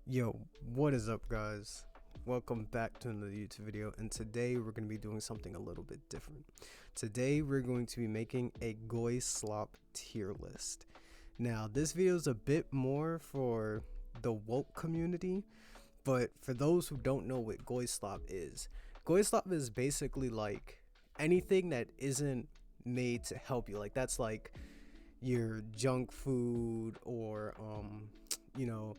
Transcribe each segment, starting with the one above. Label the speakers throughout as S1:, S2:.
S1: Yo, what is up, guys? Welcome back to another YouTube video, and today we're going to be doing something a little bit different. Today we're going to be making a Goyslop tier list. Now, this video is a bit more for the woke community, but for those who don't know what Goyslop is basically like anything that isn't made to help you. Like that's like your junk food or you know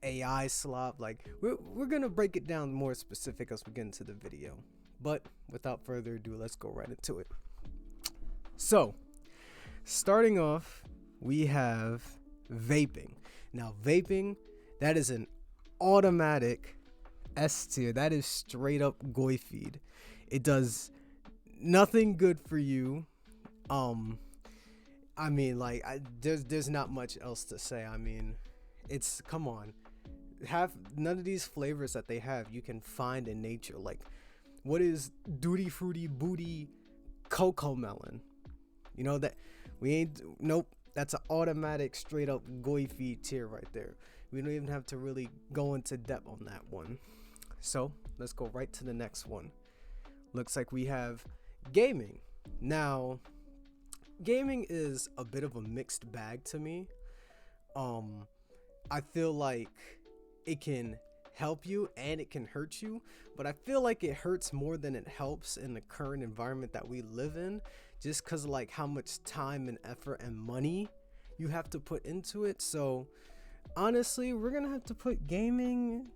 S1: AI slop. Like we're gonna break it down more specific as we get into the video, but without further ado, let's go right into it. So starting off, we have vaping. Now vaping, that is an automatic S tier. That is straight up goy feed. It does nothing good for you. I mean, like there's not much else to say. I mean, it's, come on, have none of these flavors that they have you can find in nature. Like, what is duty fruity booty cocoa melon? You know that we ain't. Nope, that's an automatic straight up goy feed tier right there. We don't even have to really go into depth on that one. So let's go right to the next one. Looks like we have gaming. Now gaming is a bit of a mixed bag to me. I feel like it can help you and it can hurt you, but I feel like it hurts more than it helps in the current environment that we live in, just because of like how much time and effort and money you have to put into it. So honestly, we're gonna have to put gaming,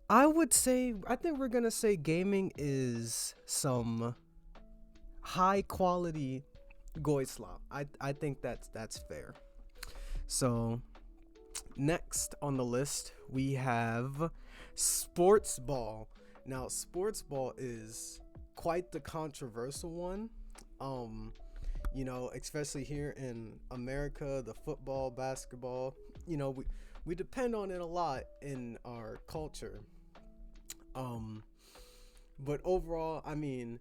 S1: I think we're gonna say gaming is some high quality Goyslop. I think that's fair. So next on the list, we have sports ball. Now, sports ball is quite the controversial one. Especially here in America, the football, basketball, we depend on it a lot in our culture. But overall, I mean,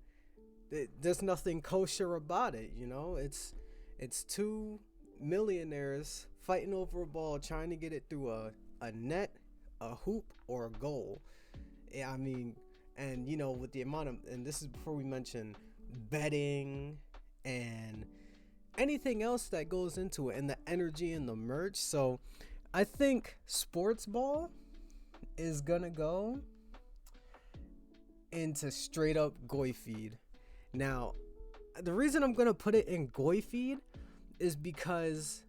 S1: there's nothing kosher about it. It's two millionaires fighting over a ball, trying to get it through a net, a hoop, or a goal. I mean, and with the amount of, and this is before we mention betting and anything else that goes into it, and the energy and the merch. So I think sports ball is gonna go into straight up goy feed. Now, the reason I'm gonna put it in goy feed is because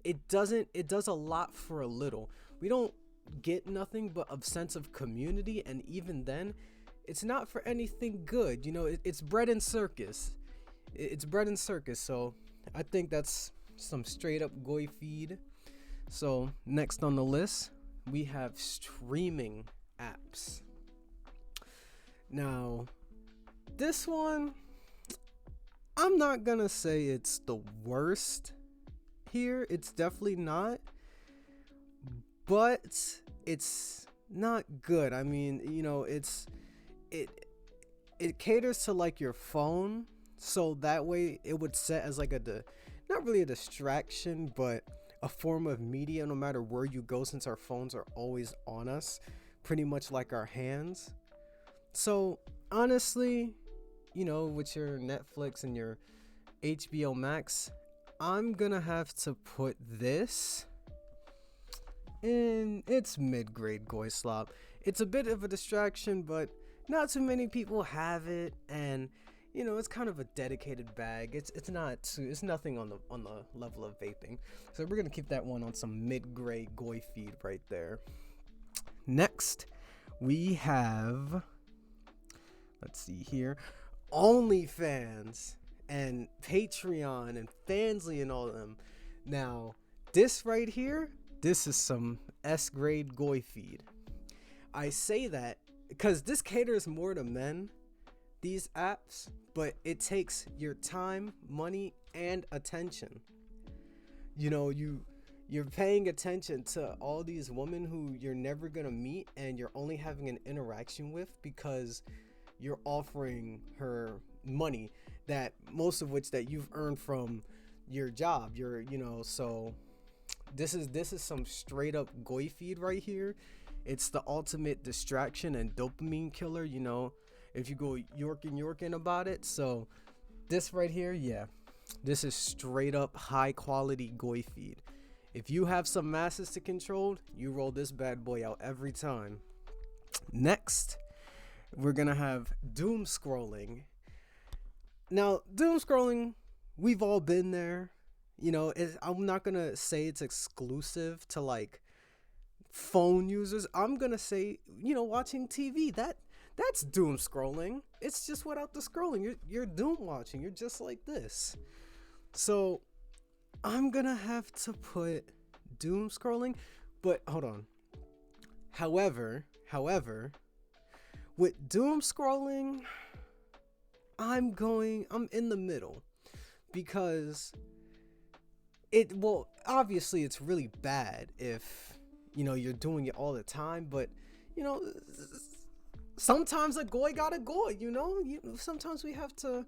S1: it does a lot for a little. We don't get nothing but a sense of community, and even then, it's not for anything good. It's bread and circus. It's bread and circus. So I think that's some straight up goy feed. So next on the list, we have streaming apps. Now, this one, I'm not gonna say it's the worst here. It's definitely not, but it's not good. I mean, it caters to like your phone, so that way it would set as like not really a distraction, but a form of media no matter where you go, since our phones are always on us, pretty much like our hands. So honestly, with your Netflix and your HBO Max, I'm gonna have to put this in its mid-grade Goyslop. It's a bit of a distraction, but not too many people have it, and it's kind of a dedicated bag. It's nothing on the level of vaping. So we're gonna keep that one on some mid-grade goy feed right there. Next, we have, let's see here, OnlyFans and Patreon and Fansly and all of them. Now, this right here, this is some S-grade goy feed. I say that because this caters more to men, these apps, but it takes your time, money, and attention. You're paying attention to all these women who you're never gonna meet, and you're only having an interaction with because you're offering her money, that most of which that you've earned from your job. So This is some straight up goy feed right here. It's the ultimate distraction and dopamine killer, you know, if you go Yorkin about it. So this right here, yeah, this is straight up high quality goy feed. If you have some masses to control, you roll this bad boy out every time. Next, we're gonna have doom scrolling. Now, doom scrolling, we've all been there. You know, I'm not gonna say it's exclusive to like phone users. I'm gonna say, you know, watching TV. That's doom scrolling. It's just without the scrolling. You're doom watching. You're just like this. So I'm gonna have to put doom scrolling, but hold on. However, with doom scrolling, I'm in the middle because obviously it's really bad if, you know, you're doing it all the time, but, you know, sometimes a goy got a goy, you know? Sometimes we have to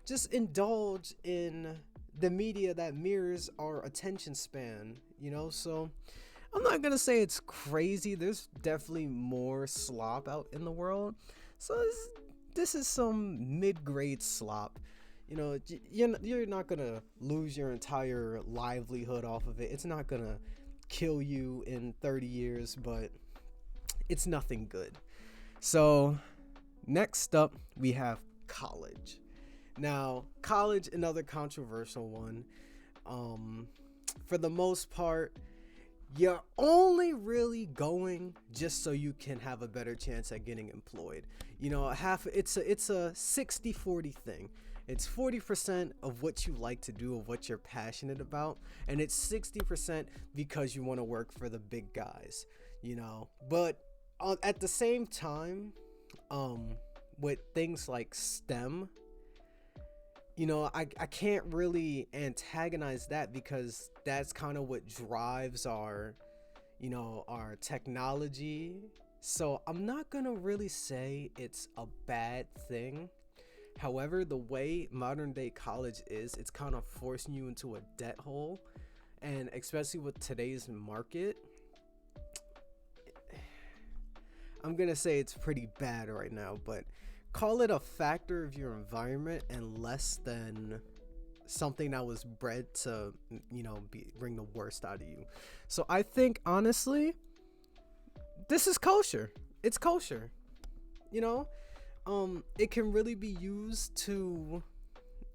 S1: just indulge in the media that mirrors our attention span, you know? So I'm not gonna say it's crazy. There's definitely more slop out in the world. So this is some mid-grade slop. You know, you're not gonna lose your entire livelihood off of it. It's not gonna kill you in 30 years, but it's nothing good. So next up, we have college. Now, college, another controversial one. For the most part, you're only really going just so you can have a better chance at getting employed. You know, it's a 60-40 thing. It's 40% of what you like to do, of what you're passionate about, and it's 60% because you want to work for the big guys, you know. But at the same time, with things like STEM, you know, I can't really antagonize that because that's kind of what drives our, you know, our technology. So I'm not gonna really say it's a bad thing. However, the way modern day college is, it's kind of forcing you into a debt hole, and especially with today's market, I'm gonna say it's pretty bad right now, but call it a factor of your environment and less than something that was bred to, you know, bring the worst out of you. So I think honestly, this is kosher. It's kosher, you know. It can really be used to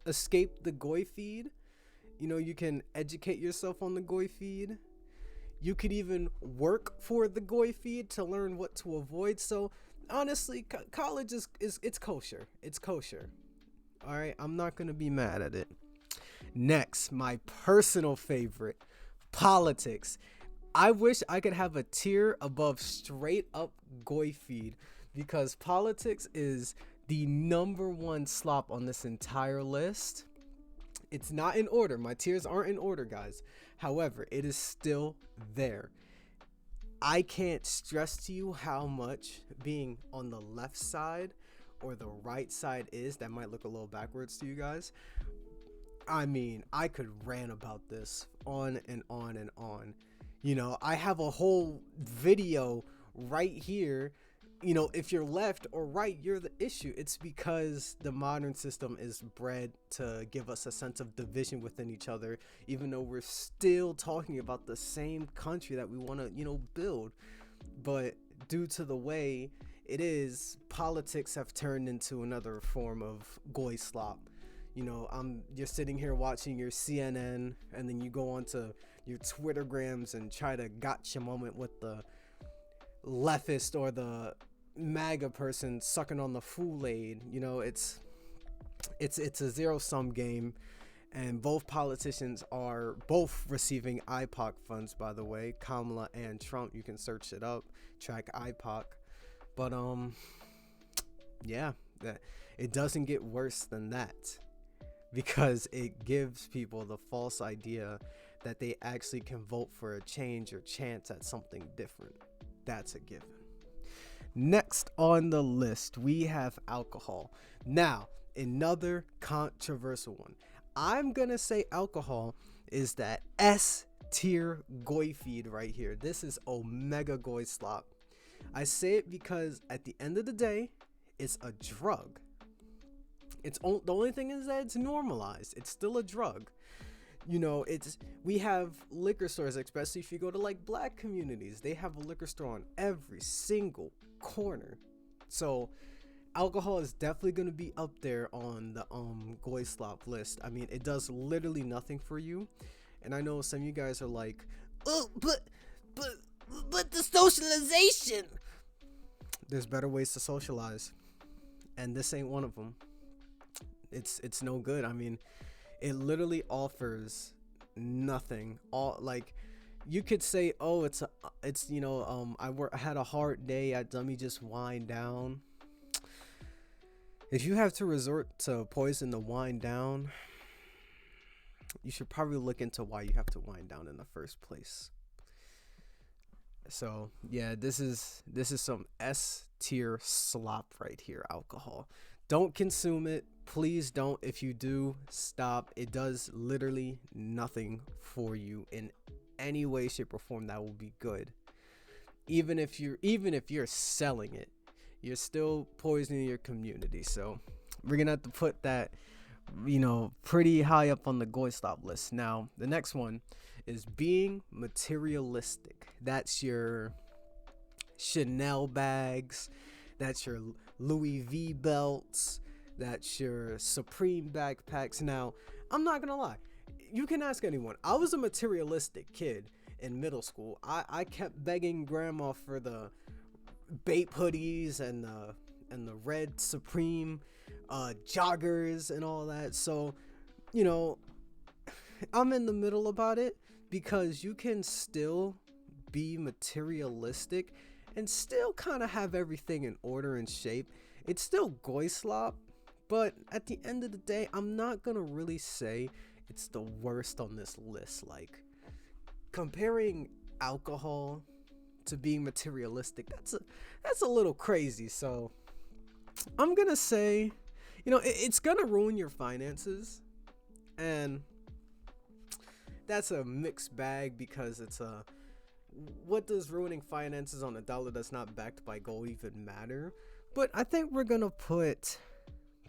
S1: escape the goy feed. You know, you can educate yourself on the goy feed. You could even work for the goy feed to learn what to avoid. So honestly, college is it's kosher. It's kosher. All right, I'm not gonna be mad at it. Next, my personal favorite, politics. I wish I could have a tier above straight up goy feed because politics is the number one slop on this entire list. It's not in order. My tiers aren't in order, guys. However, it is still there. I can't stress to you how much being on the left side or the right side is. That might look a little backwards to you guys. I mean, I could rant about this on and on and on. You know, I have a whole video right here. You know, if you're left or right, you're the issue. It's because the modern system is bred to give us a sense of division within each other, even though we're still talking about the same country that we want to, you know, build. But due to the way it is, politics have turned into another form of Goyslop. You know, you're sitting here watching your CNN, and then you go onto your Twittergrams and try to gotcha moment with the leftist or the MAGA person sucking on the Kool-Aid. You know, it's a zero-sum game, and both politicians are both receiving IPOC funds, by the way. Kamala and Trump, you can search it up, track IPOC. But yeah, that it doesn't get worse than that, because it gives people the false idea that they actually can vote for a change or chance at something different. That's a given. Next on the list, we have alcohol. Now, another controversial one. I'm gonna say alcohol is that S tier goy feed right here. This is Omega Goyslop. I say it because at the end of the day, it's a drug. The only thing is that it's normalized. It's still a drug. You know, we have liquor stores, especially if you go to like black communities, they have a liquor store on every single corner. So alcohol is definitely going to be up there on the Goyslop list. I mean, it does literally nothing for you. And I know some of you guys are like, oh, but the socialization. There's better ways to socialize, and this ain't one of them. It's no good. I mean, it literally offers nothing. All like, you could say, oh, it's I had a hard day. Let me just wind down. If you have to resort to poison to wind down, you should probably look into why you have to wind down in the first place. So yeah, this is some S tier slop right here. Alcohol. Don't consume it. Please don't. If you do, stop. It does literally nothing for you in any way, shape, or form that will be good. Even if you're selling it, you're still poisoning your community. So we're gonna have to put that, pretty high up on the Goyslop list. Now, the next one is being materialistic. That's your Chanel bags, that's your Louis V belts, that's your Supreme backpacks. Now, I'm not gonna lie, you can ask anyone. I was a materialistic kid in middle school. I kept begging grandma for the Bape hoodies and the red Supreme joggers and all that. So, I'm in the middle about it, because you can still be materialistic and still kind of have everything in order and shape. It's still Goyslop, but at the end of the day, I'm not gonna really say it's the worst on this list. Like, comparing alcohol to being materialistic, that's a little crazy. So I'm gonna say, it's gonna ruin your finances, and that's a mixed bag, because what does ruining finances on a dollar that's not backed by gold even matter? But I think we're gonna put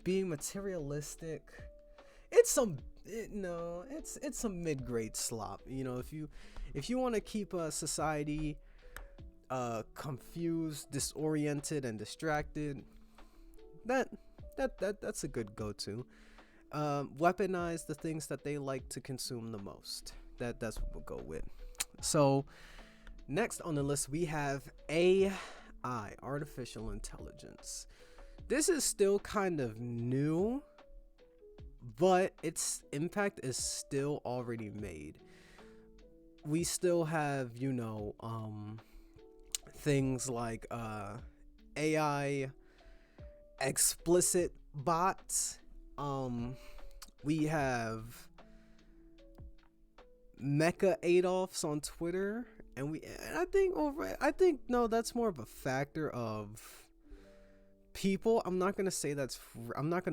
S1: being materialistic. It's some mid-grade slop. If you want to keep a society confused, disoriented, and distracted, that's a good go-to. Weaponize the things that they like to consume the most. That's what we'll go with. So next on the list, we have AI, artificial intelligence. This is still kind of new, but its impact is still already made. We still have, things like AI explicit bots. We have Mecha Adolfs on Twitter, and I think no, that's more of a factor of people. I'm not gonna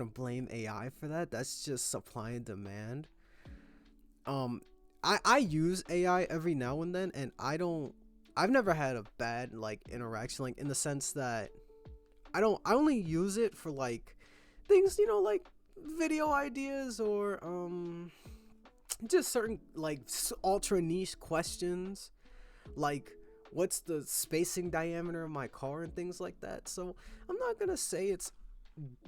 S1: blame AI for that. That's just supply and demand. I use AI every now and then, and I've never had a bad interaction, in the sense that I only use it for things, like video ideas, or just certain ultra niche questions, like what's the spacing diameter of my car and things like that. So I'm not gonna say it's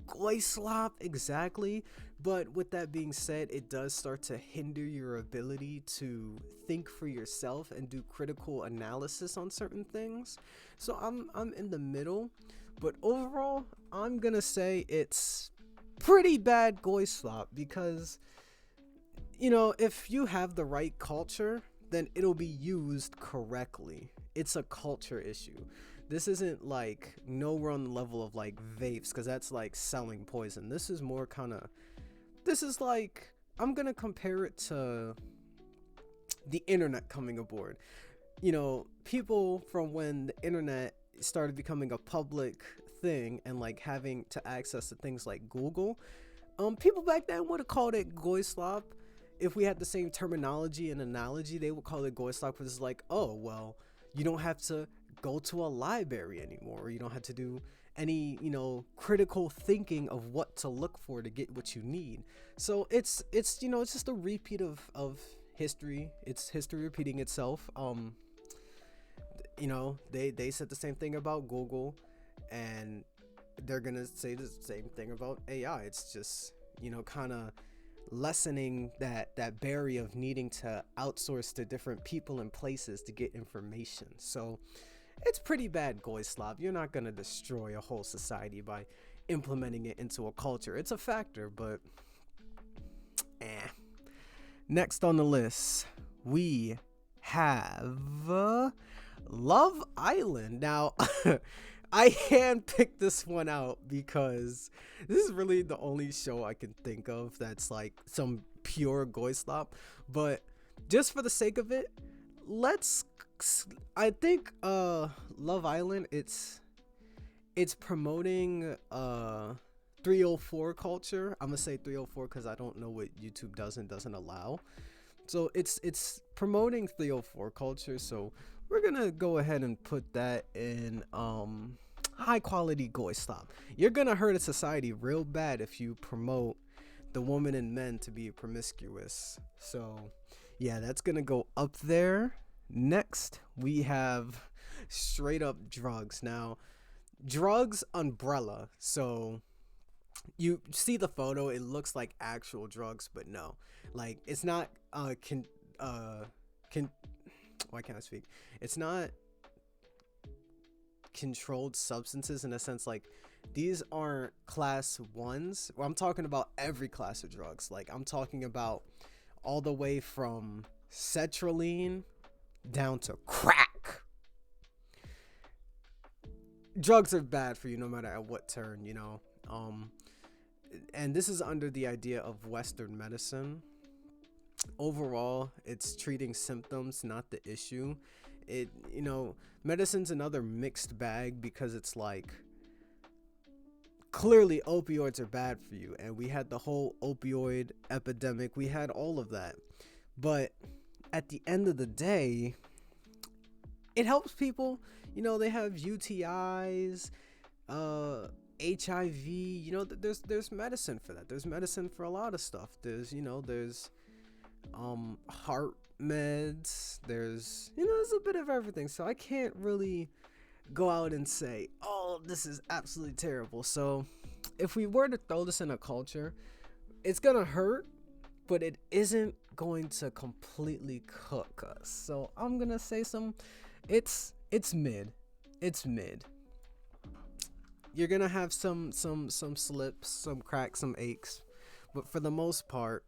S1: Goyslop exactly, but with that being said, it does start to hinder your ability to think for yourself and do critical analysis on certain things. So I'm in the middle, but overall I'm gonna say it's pretty bad Goyslop, because if you have the right culture, then it'll be used correctly. It's a culture issue. This isn't nowhere on the level of vapes, because that's selling poison. This is more I'm gonna compare it to the internet coming aboard. People from when the internet started becoming a public thing and having to access to things like Google, people back then would have called it Goyslop. if we had the same terminology and analogy, they would call it Goyslop, because it's like, oh, well, you don't have to go to a library anymore, or you don't have to do any, critical thinking of what to look for to get what you need. So it's it's just a repeat of history. It's history repeating itself. They said the same thing about Google, and they're gonna say the same thing about AI. It's just, kind of lessening that barrier of needing to outsource to different people and places to get information. So it's pretty bad, Goyslop. You're not gonna destroy a whole society by implementing it into a culture. It's a factor, but next on the list, we have Love Island. Now, I handpicked this one out because this is really the only show I can think of that's like some pure Goyslop. But just for the sake of it, I think Love Island, it's promoting 304 culture. I'm gonna say 304 because I don't know what YouTube does and doesn't allow. So it's promoting 304 culture. So we're gonna go ahead and put that in high quality Goyslop. You're gonna hurt a society real bad if you promote the women and men to be promiscuous. So yeah, that's gonna go up there. Next, we have straight up drugs. Now, drugs umbrella. So you see the photo, it looks like actual drugs, but no, like it's not why can't I speak? It's not controlled substances in a sense. Like, these aren't class ones. Well, I'm talking about every class of drugs. Like, I'm talking about all the way from sertraline down to crack. Drugs are bad for you no matter at what turn, and this is under the idea of Western medicine. Overall, it's treating symptoms, not the issue. Medicine's another mixed bag, because it's like, clearly opioids are bad for you, and we had the whole opioid epidemic. We had all of that, but at the end of the day, it helps people. They have UTIs, HIV. There's medicine for that. There's medicine for a lot of stuff. There's heart meds. There's a bit of everything. So I can't really go out and say, oh, this is absolutely terrible. So if we were to throw this in a culture, it's gonna hurt, but it isn't going to completely cook us. So I'm gonna say it's mid. It's mid. You're gonna have some slips, some cracks, some aches, but for the most part,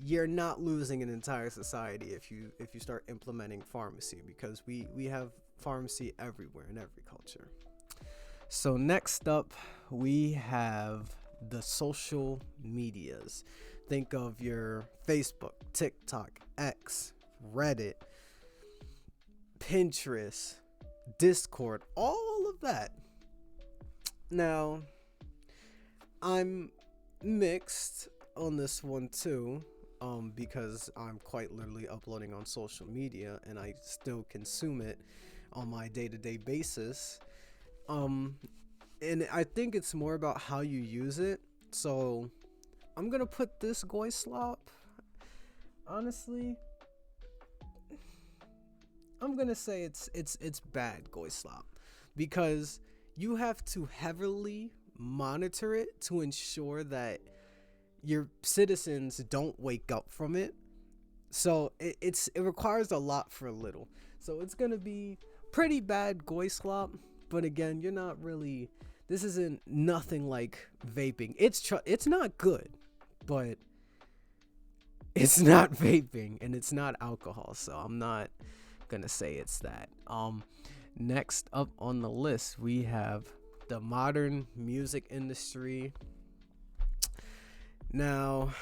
S1: you're not losing an entire society if you start implementing pharmacy, because we have pharmacy everywhere in every culture. So next up, we have the social medias. Think of your Facebook, TikTok, X, Reddit, Pinterest, Discord, all of that. Now, I'm mixed on this one too, because I'm quite literally uploading on social media and I still consume it on my day-to-day basis. And I think it's more about how you use it. So I'm gonna put this Goyslop, honestly, I'm gonna say it's bad Goyslop, because you have to heavily monitor it to ensure that your citizens don't wake up from it. So it requires a lot for a little. So it's gonna be pretty bad Goyslop. But again, you're not really. This isn't nothing like vaping. It's not good, but it's not vaping and it's not alcohol. So I'm not gonna say it's that. Next up on the list, we have the modern music industry. Now,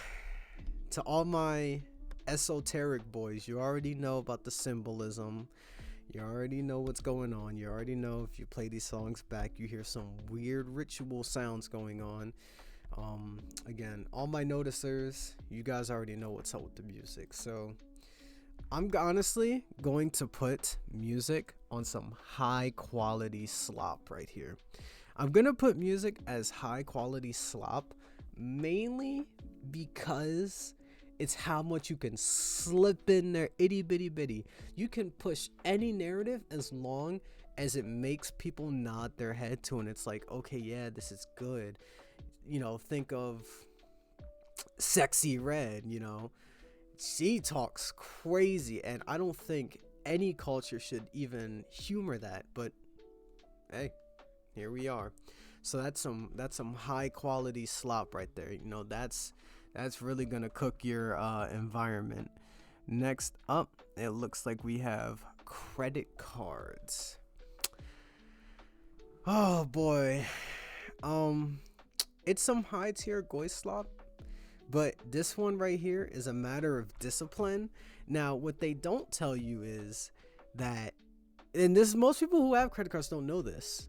S1: to all my esoteric boys, you already know about the symbolism. You already know what's going on. You already know if you play these songs back, you hear some weird ritual sounds going on. Again, all my noticers, you guys already know what's up with the music. So I'm honestly going to put music on some high quality slop right here. I'm gonna put music as high quality slop mainly because it's how much you can slip in there, itty bitty bitty. You can push any narrative as long as it makes people nod their head to, and it's like, okay, yeah, this is good. Think of Sexy Red. She talks crazy, and I don't think any culture should even humor that. But hey, here we are. So that's some high quality slop right there. That's really gonna cook your environment. Next up, it looks like we have credit cards. Oh boy, it's some high tier Goyslop, but this one right here is a matter of discipline. Now, what they don't tell you is that, and this most people who have credit cards don't know this.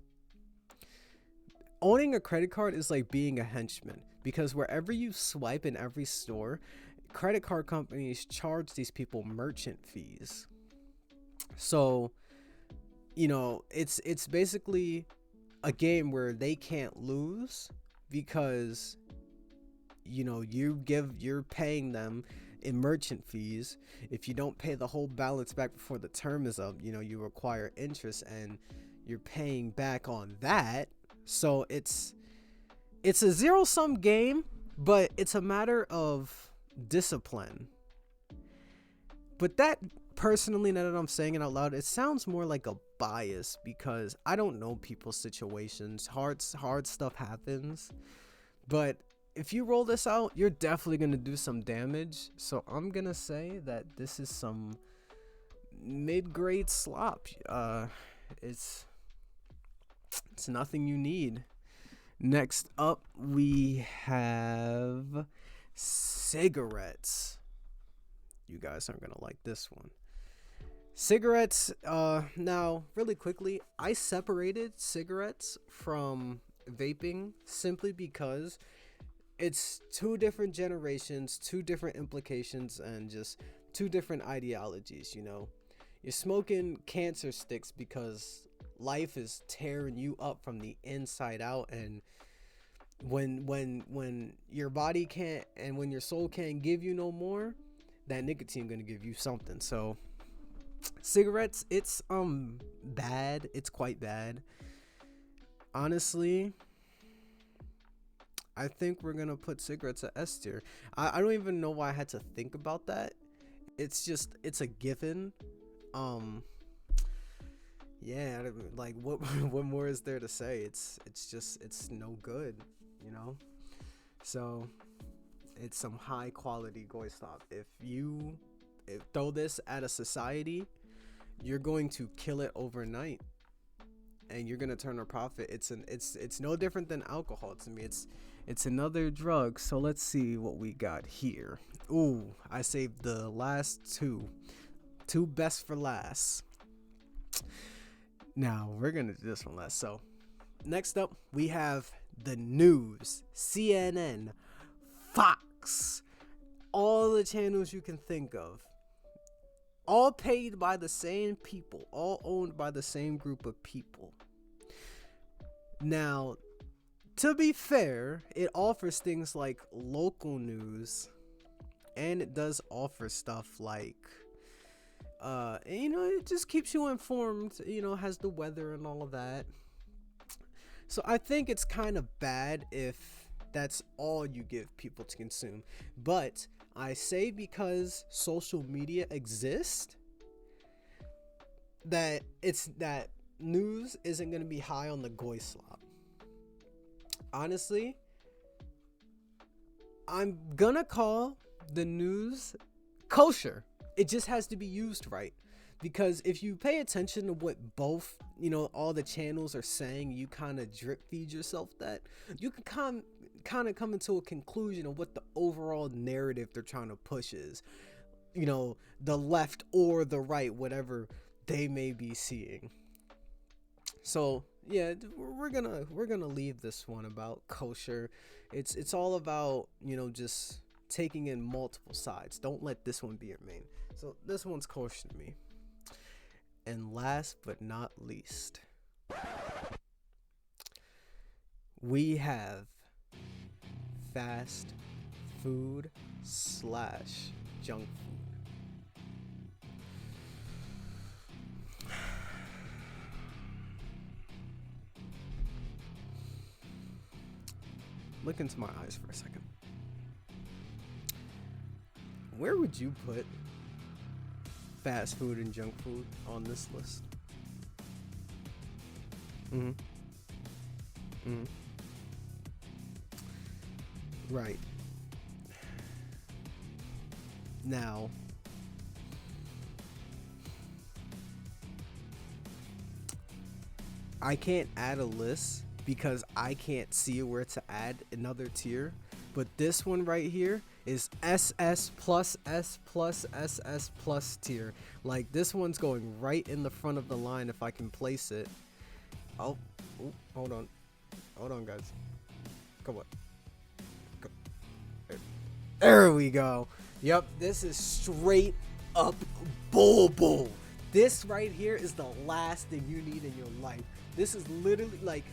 S1: Owning a credit card is like being a henchman, because wherever you swipe in every store, credit card companies charge these people merchant fees. So, it's basically a game where they can't lose because you're paying them in merchant fees. If you don't pay the whole balance back before the term is up, you require interest, and you're paying back on that. So it's a zero sum game, but it's a matter of discipline. But that, personally, now that I'm saying it out loud, it sounds more like a bias because I don't know people's situations. Hard stuff happens. But if you roll this out, you're definitely going to do some damage. So I'm going to say that this is some mid-grade slop. It's nothing you need. Next up, we have cigarettes. You guys aren't going to like this one. Cigarettes, now, really quickly, I separated cigarettes from vaping simply because it's two different generations, two different implications, and just two different ideologies. You're smoking cancer sticks because life is tearing you up from the inside out, and when your body can't, and when your soul can't give you no more, that nicotine gonna give you something. So cigarettes, it's bad. It's quite bad. Honestly, I think we're gonna put cigarettes at S tier. I don't even know why I had to think about that. It's a given. Yeah, like what what more is there to say? It's no good, So it's some high quality Goyslop. If you throw this at a society, you're going to kill it overnight, and you're gonna turn a profit. It's no different than alcohol to me. It's another drug. So let's see what we got here. Ooh, I saved the last two best for last. Now we're gonna do this one last. So next up, we have the news, CNN, Fox, all the channels you can think of, all paid by the same people, all owned by the same group of people. Now, to be fair, it offers things like local news, and it does offer stuff like it just keeps you informed, has the weather and all of that. So I think it's kind of bad if that's all you give people to consume. But I say, because social media exists, that news isn't going to be high on the Goyslop. Honestly, I'm going to call the news kosher. It just has to be used right. Because if you pay attention to what both, all the channels are saying, you kind of drip feed yourself that, you can kind of come into a conclusion of what the overall narrative they're trying to push is. The left or the right, whatever they may be seeing. So yeah, we're gonna leave this one about kosher. It's all about, you know, just taking in multiple sides. Don't let this one be your main. So this one's kosher to me. And last but not least, we have fast food slash junk food. Look into my eyes for a second. Where would you put fast food and junk food on this list? Mm-hmm. Mm-hmm. Right. Now, I can't add a list because I can't see where to add another tier. But this one right here is SS plus S plus SS plus tier. Like, this one's going right in the front of the line if I can place it. Oh, hold on. Hold on, guys. Come on. There we go. Yep, this is straight up bull. This right here is the last thing you need in your life. This is literally like,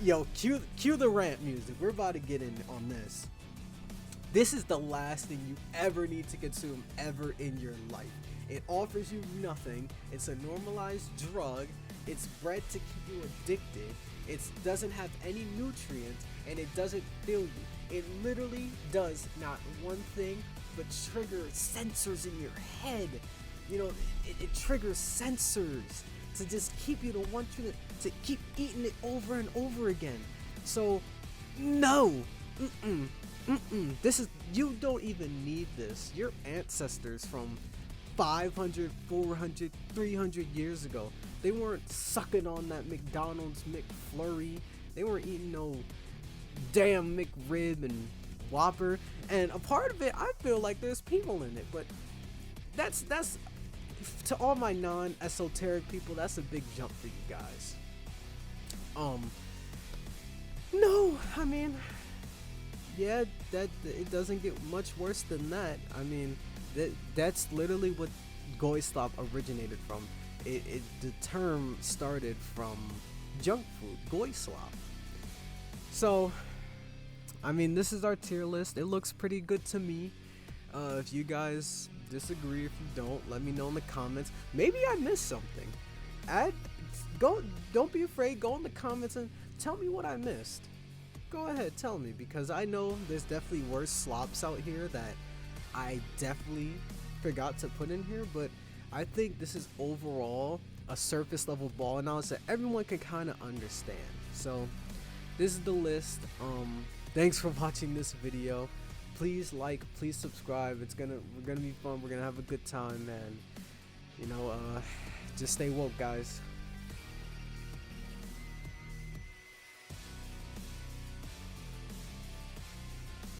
S1: yo, cue the rant music. We're about to get in on this. This is the last thing you ever need to consume ever in your life. It offers you nothing. It's a normalized drug. It's bred to keep you addicted. It doesn't have any nutrients, and it doesn't fill you. It literally does not one thing but trigger sensors in your head. You know, it triggers sensors to just keep you to want you to keep eating it over and over again. So, no. This is, you don't even need this. Your ancestors from 500, 400, 300 years ago, they weren't sucking on that McDonald's McFlurry. They weren't eating no damn McRib and Whopper. And a part of it, I feel like there's people in it, but that's to all my non-esoteric people, that's a big jump for you guys. No, I mean, yeah, that it doesn't get much worse than that. I mean, that's literally what Goyslop originated from. The term started from junk food, Goyslop. So, I mean, this is our tier list. It looks pretty good to me. If you guys disagree, if you don't, let me know in the comments. Maybe I missed something. Don't be afraid. Go in the comments and tell me what I missed. Go ahead, tell me, because I know there's definitely worse slops out here that I definitely forgot to put in here, but I think this is overall a surface level ball knowledge that everyone can kind of understand. So this is the list. Thanks for watching this video. Please like, please subscribe. We're gonna be fun. We're gonna have a good time, man. You know, just stay woke, guys.